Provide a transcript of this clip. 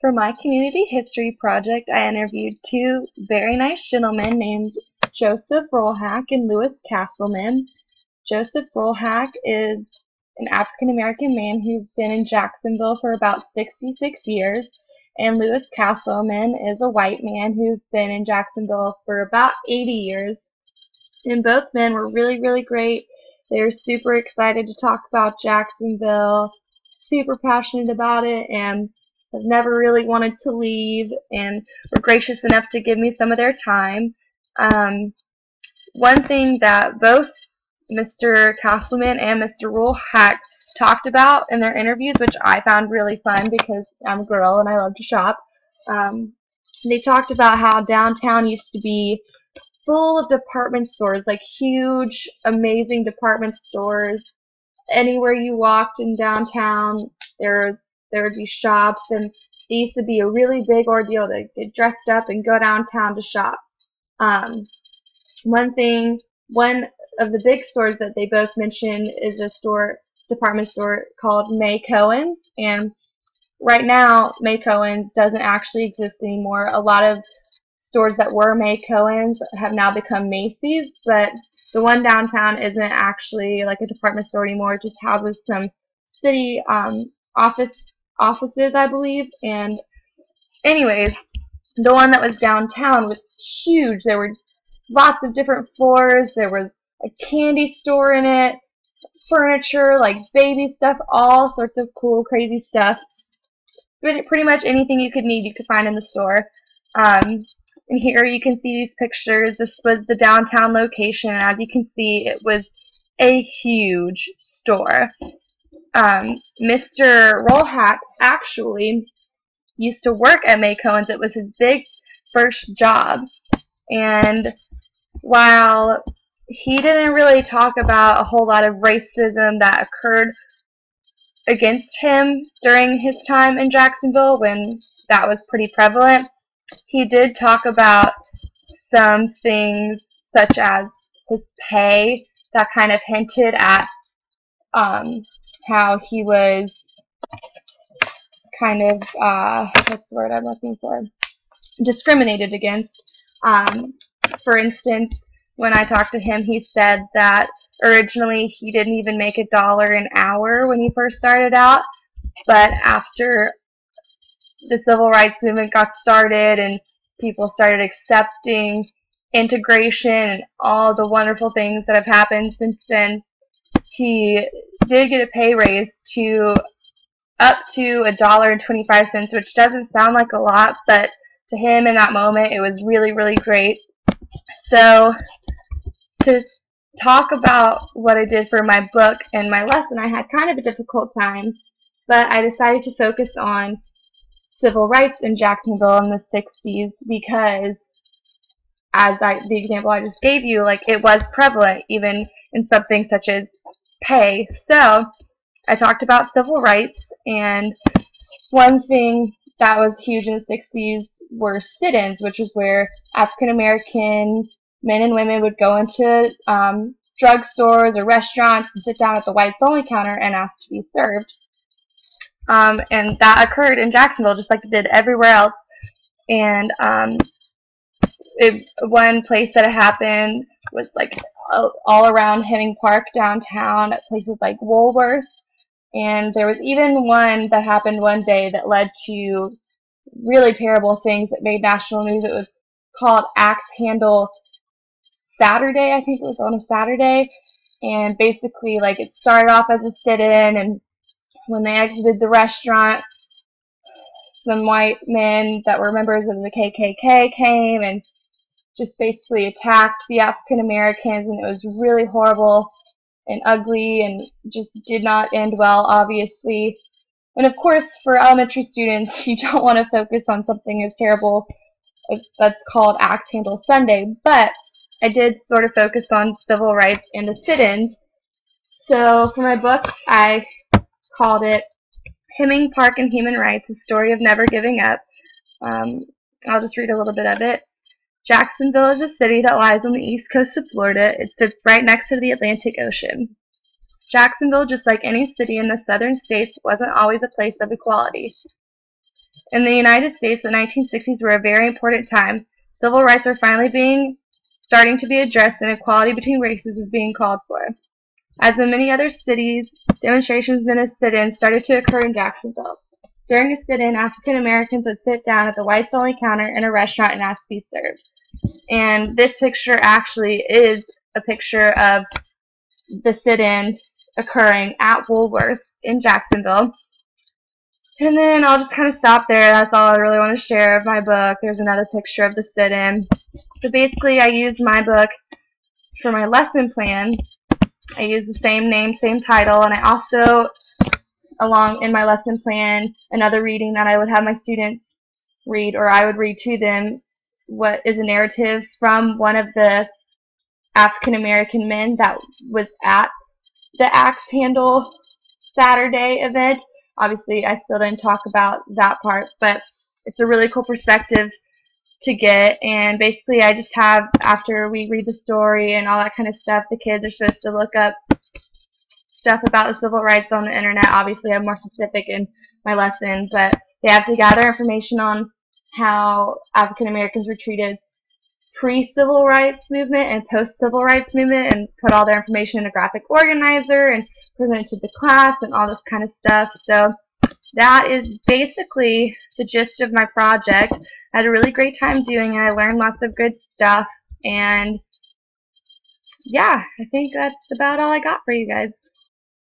For my community history project, I interviewed two very nice gentlemen named Joseph Rollhack and Lewis Castleman. Joseph Rollhack is an African American man who's been in Jacksonville for about 66 years, and Lewis Castleman is a white man who's been in Jacksonville for about 80 years. And both men were really, really great. They were super excited to talk about Jacksonville, super passionate about it, and have never really wanted to leave, and were gracious enough to give me some of their time. One thing that both Mr. Castleman and Mr. Rollhack talked about in their interviews, which I found really fun because I'm a girl and I love to shop, they talked about how downtown used to be full of department stores, like huge, amazing department stores. Anywhere you walked in downtown, there would be shops, and it used to be a really big ordeal to get dressed up and go downtown to shop. One of the big stores that they both mentioned is a department store called May Cohen's, and right now May Cohen's doesn't actually exist anymore. A lot of stores that were May Cohen's have now become Macy's, but the one downtown isn't actually like a department store anymore. It just houses some city offices, I believe. And anyways, the one that was downtown was huge. There were lots of different floors. There was a candy store in it, furniture, like baby stuff, all sorts of cool, crazy stuff. Pretty much anything you could need, you could find in the store. And here you can see these pictures. This was the downtown location, and as you can see, it was a huge store. Mr. Rollhack actually used to work at May Cohen's. It was his big first job. And while he didn't really talk about a whole lot of racism that occurred against him during his time in Jacksonville, when that was pretty prevalent, he did talk about some things such as his pay that kind of hinted at how he was kind of, what's the word I'm looking for, discriminated against. For instance, when I talked to him, he said that originally he didn't even make $1 an hour when he first started out, but after the civil rights movement got started and people started accepting integration and all the wonderful things that have happened since then, he did get a pay raise to up to $1.25, which doesn't sound like a lot, but to him in that moment it was really, really great. So to talk about what I did for my book and my lesson, I had kind of a difficult time, but I decided to focus on civil rights in Jacksonville in the 60s because, as the example I just gave you, like, it was prevalent even in something such as pay. So I talked about civil rights, and one thing that was huge in the 60s were sit-ins, which is where African American men and women would go into drugstores or restaurants and sit down at the whites only counter and ask to be served. And that occurred in Jacksonville just like it did everywhere else. And one place that it happened was like all around Hemming Park downtown at places like Woolworth. And there was even one that happened one day that led to really terrible things that made national news. It was called Axe Handle Saturday. I think it was on a Saturday. And basically, like, it started off as a sit-in, and when they exited the restaurant, some white men that were members of the KKK came and just basically attacked the African Americans, and it was really horrible and ugly and just did not end well, obviously. And of course, for elementary students, you don't want to focus on something as terrible as that's called Axe Handle Sunday, but I did sort of focus on civil rights and the sit-ins. So for my book, I called it Hemming Park and Human Rights, A Story of Never Giving Up. I'll just read a little bit of it. Jacksonville is a city that lies on the east coast of Florida. It sits right next to the Atlantic Ocean. Jacksonville, just like any city in the southern states, wasn't always a place of equality. In the United States, the 1960s were a very important time. Civil rights were finally starting to be addressed, and equality between races was being called for. As in many other cities, demonstrations and a sit-in started to occur in Jacksonville. During a sit-in, African Americans would sit down at the whites-only counter in a restaurant and ask to be served. And this picture actually is a picture of the sit-in occurring at Woolworths in Jacksonville. And then I'll just kind of stop there. That's all I really want to share of my book. There's another picture of the sit-in. But basically, I used my book for my lesson plan. I used the same name, same title, and I also, along in my lesson plan, another reading that I would have my students read, or I would read to them, what is a narrative from one of the African American men that was at the Axe Handle Saturday event. Obviously, I still didn't talk about that part, but it's a really cool perspective to get. And basically, I just have, after we read the story and all that kind of stuff, the kids are supposed to look up stuff about the civil rights on the internet. Obviously, I'm more specific in my lesson, but they have to gather information on how African Americans were treated pre-civil rights movement and post-civil rights movement, and put all their information in a graphic organizer and present it to the class and all this kind of stuff. So that is basically the gist of my project. I had a really great time doing it. I learned lots of good stuff, and yeah, I think that's about all I got for you guys.